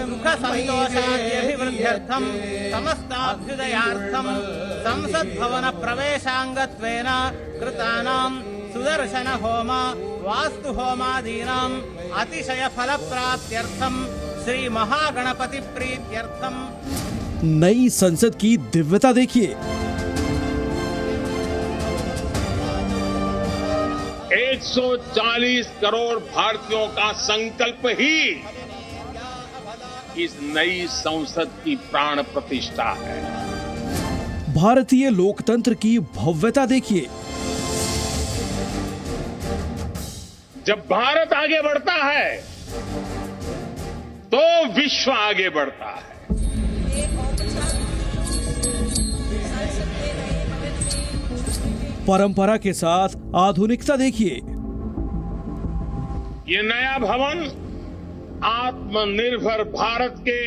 सुख संतोषाद्यभिवृद्ध्यर्थं समस्ताभ्युदयार्थं संसद भवन प्रवेशांगत्वेन कृतानां सुदर्शन होम वास्तु होमादीनां अतिशय फल प्राप्त्यर्थं श्री महागणपति प्रीत्यर्थम। नई संसद की दिव्यता देखिए। 140 करोड़ भारतीयों का संकल्प ही इस नई संसद की प्राण प्रतिष्ठा है। भारतीय लोकतंत्र की भव्यता देखिए। जब भारत आगे बढ़ता है तो विश्व आगे बढ़ता है। परंपरा के साथ आधुनिकता देखिए। ये नया भवन आत्मनिर्भर भारत के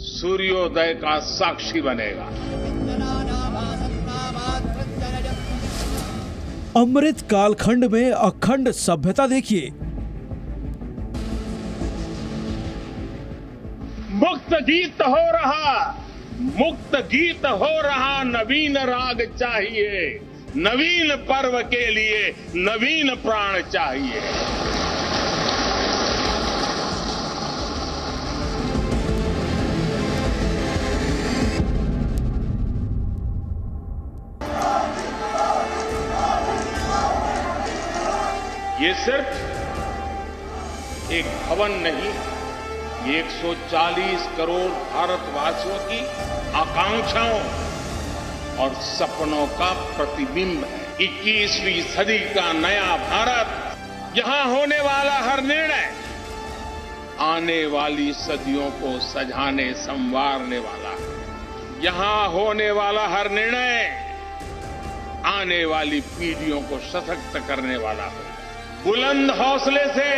सूर्योदय का साक्षी बनेगा। अमृत कालखंड में अखंड सभ्यता देखिए। मुक्त गीत हो रहा नवीन राग चाहिए, नवीन पर्व के लिए नवीन प्राण चाहिए। ये सिर्फ एक भवन नहीं, ये 140 करोड़ भारतवासियों की आकांक्षाओं और सपनों का प्रतिबिंब है। 21वीं सदी का नया भारत, यहां होने वाला हर निर्णय आने वाली सदियों को सजाने संवारने वाला है। यहां होने वाला हर निर्णय आने वाली पीढ़ियों को सशक्त करने वाला है। बुलंद हौसले से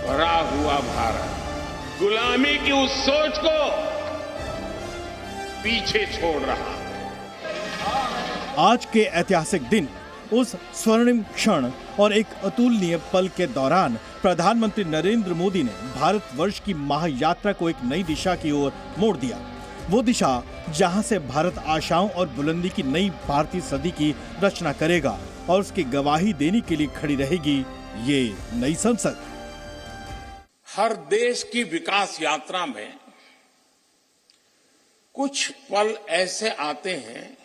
भरा हुआ भारत गुलामी की उस सोच को पीछे छोड़ रहा है। आज के ऐतिहासिक दिन, उस स्वर्णिम क्षण और एक अतुलनीय पल के दौरान प्रधानमंत्री नरेंद्र मोदी ने भारतवर्ष की महायात्रा को एक नई दिशा की ओर मोड़ दिया। वो दिशा जहां से भारत आशाओं और बुलंदी की नई भारतीय सदी की रचना करेगा और उसकी गवाही देने के लिए खड़ी रहेगी ये नई संसद। हर देश की विकास यात्रा में कुछ पल ऐसे आते हैं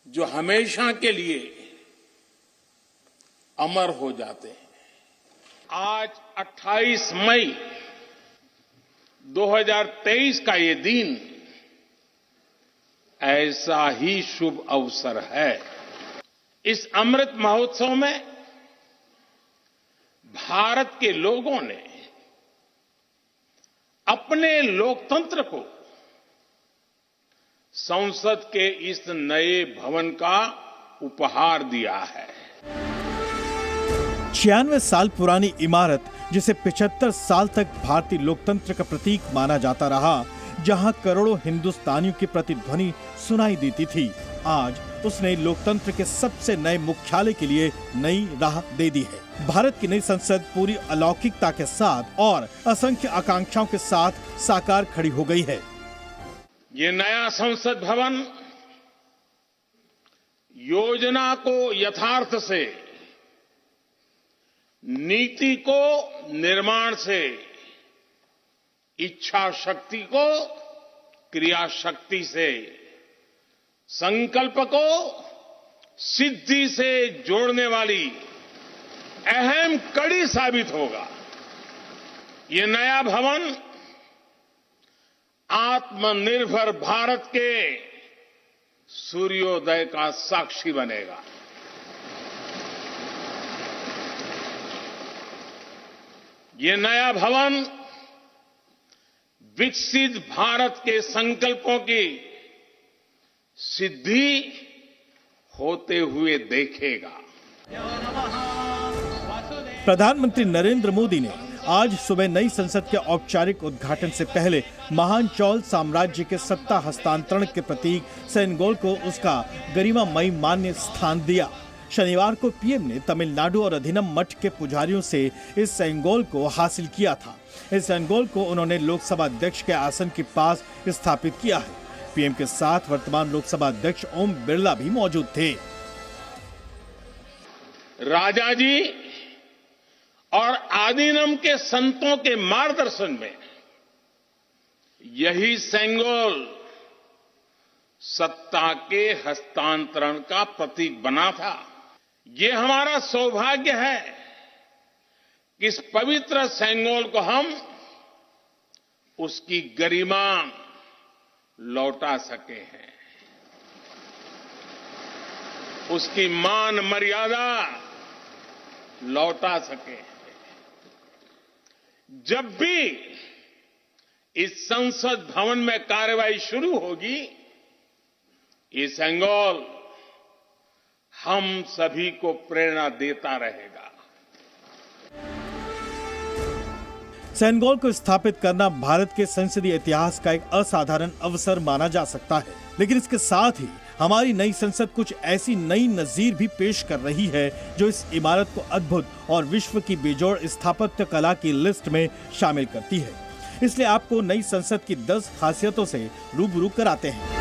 जो हमेशा के लिए अमर हो जाते हैं। आज 28 मई 2023 का ये दिन ऐसा ही शुभ अवसर है। इस अमृत महोत्सव में भारत के लोगों ने अपने लोकतंत्र को संसद के इस नए भवन का उपहार दिया है। 96 साल पुरानी इमारत, जिसे 75 साल तक भारतीय लोकतंत्र का प्रतीक माना जाता रहा, जहां करोड़ों हिंदुस्तानियों की प्रतिध्वनि सुनाई देती थी, आज उसने लोकतंत्र के सबसे नए मुख्यालय के लिए नई राह दे दी है। भारत की नई संसद पूरी अलौकिकता के साथ और असंख्य आकांक्षाओं के साथ साकार खड़ी हो गई है। ये नया संसद भवन योजना को यथार्थ से, नीति को निर्माण से, इच्छा शक्ति को क्रिया शक्ति से, संकल्प को सिद्धि से जोड़ने वाली अहम कड़ी साबित होगा। ये नया भवन आत्मनिर्भर भारत के सूर्योदय का साक्षी बनेगा। ये नया भवन विकसित भारत के संकल्पों की सिद्धि होते हुए देखेगा। प्रधानमंत्री नरेंद्र मोदी ने आज सुबह नई संसद के औपचारिक उद्घाटन से पहले महान चौल साम्राज्य के सत्ता हस्तांतरण के प्रतीक सेनेगल को उसका गरिमामयी मान्य स्थान दिया। शनिवार को पीएम ने तमिलनाडु और अधिनम मठ के पुजारियों से इस सेंगोल को हासिल किया था। इस सेंगोल को उन्होंने लोकसभा अध्यक्ष के आसन के पास स्थापित किया है। पीएम के साथ वर्तमान लोकसभा अध्यक्ष ओम बिरला भी मौजूद थे। राजा जी और आदिनम के संतों के मार्गदर्शन में यही सेंगोल सत्ता के हस्तांतरण का प्रतीक बना था। ये हमारा सौभाग्य है कि इस पवित्र सेंगोल को हम उसकी गरिमा लौटा सके हैं, उसकी मान मर्यादा लौटा सके हैं। जब भी इस संसद भवन में कार्यवाही शुरू होगी, ये सेंगोल हम सभी को प्रेरणा देता रहेगा। सेंगोल को स्थापित करना भारत के संसदीय इतिहास का एक असाधारण अवसर माना जा सकता है, लेकिन इसके साथ ही हमारी नई संसद कुछ ऐसी नई नजीर भी पेश कर रही है जो इस इमारत को अद्भुत और विश्व की बेजोड़ स्थापत्य कला की लिस्ट में शामिल करती है। इसलिए आपको नई संसद की 10 खासियतों से रूबरू कराते हैं।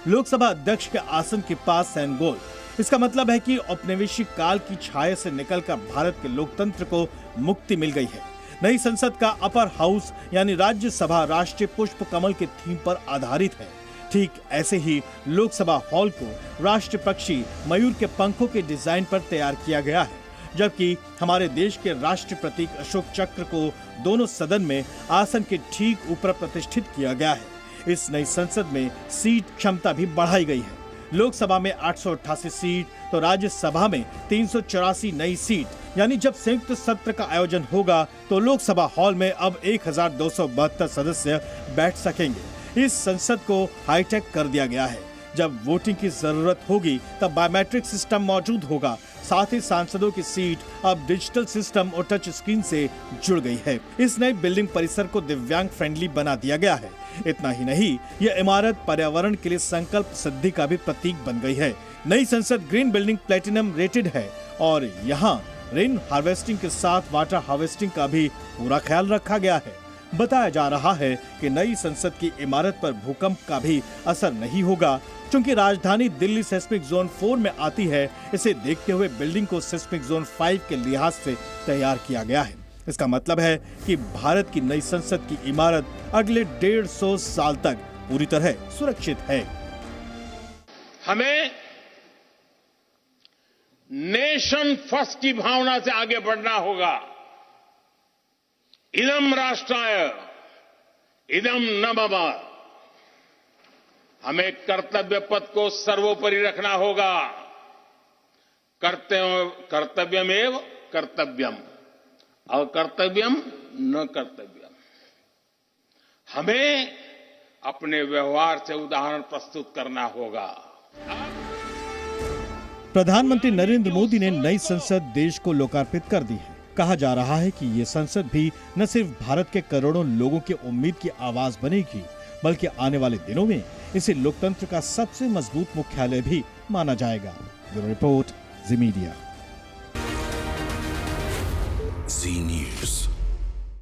लोकसभा अध्यक्ष के आसन के पास सेंगोल, इसका मतलब है कि औपनिवेशिक काल की छाया से निकलकर भारत के लोकतंत्र को मुक्ति मिल गई है। नई संसद का अपर हाउस यानी राज्यसभा राष्ट्रीय पुष्प कमल के थीम पर आधारित है। ठीक ऐसे ही लोकसभा हॉल को राष्ट्र पक्षी मयूर के पंखों के डिजाइन पर तैयार किया गया है, जबकि हमारे देश के राष्ट्र प्रतीक अशोक चक्र को दोनों सदन में आसन के ठीक ऊपर प्रतिष्ठित किया गया है। इस नई संसद में सीट क्षमता भी बढ़ाई गई है। लोकसभा में 888 सीट तो राज्यसभा में 384 नई सीट, यानी जब संयुक्त सत्र का आयोजन होगा तो लोकसभा हॉल में अब 1272 सदस्य बैठ सकेंगे। इस संसद को हाईटेक कर दिया गया है। जब वोटिंग की जरूरत होगी तब बायोमेट्रिक सिस्टम मौजूद होगा। साथ ही सांसदों की सीट अब डिजिटल सिस्टम और टच स्क्रीन से जुड़ गई है। इस नई बिल्डिंग परिसर को दिव्यांग फ्रेंडली बना दिया गया है। इतना ही नहीं, यह इमारत पर्यावरण के लिए संकल्प सिद्धि का भी प्रतीक बन गई है। नई संसद ग्रीन बिल्डिंग प्लेटिनम रेटेड है और यहाँ रेन हार्वेस्टिंग के साथ वाटर हार्वेस्टिंग का भी पूरा ख्याल रखा गया है। बताया जा रहा है कि नई संसद की इमारत पर भूकंप का भी असर नहीं होगा, क्योंकि राजधानी दिल्ली सेस्मिक जोन 4 में आती है। इसे देखते हुए बिल्डिंग को सेस्मिक जोन 5 के लिहाज से तैयार किया गया है। इसका मतलब है कि भारत की नई संसद की इमारत अगले 150 साल तक पूरी तरह सुरक्षित है। हमें नेशन फर्स्ट की भावना से आगे बढ़ना होगा। इदम राष्ट्राय इदम न मम। हमें कर्तव्य पथ को सर्वोपरि रखना होगा। कर्तव्यमेव कर्तव्यम और कर्तव्यम न कर्तव्यम। हमें अपने व्यवहार से उदाहरण प्रस्तुत करना होगा। प्रधानमंत्री नरेंद्र मोदी ने नई संसद देश को लोकार्पित कर दी है। कहा जा रहा है कि ये संसद भी न सिर्फ भारत के करोड़ों लोगों की उम्मीद की आवाज बनेगी, बल्कि आने वाले दिनों में इसे लोकतंत्र का सबसे मजबूत मुख्यालय भी माना जाएगा। ब्यूरो रिपोर्ट, जी मीडिया। जी न्यूज़।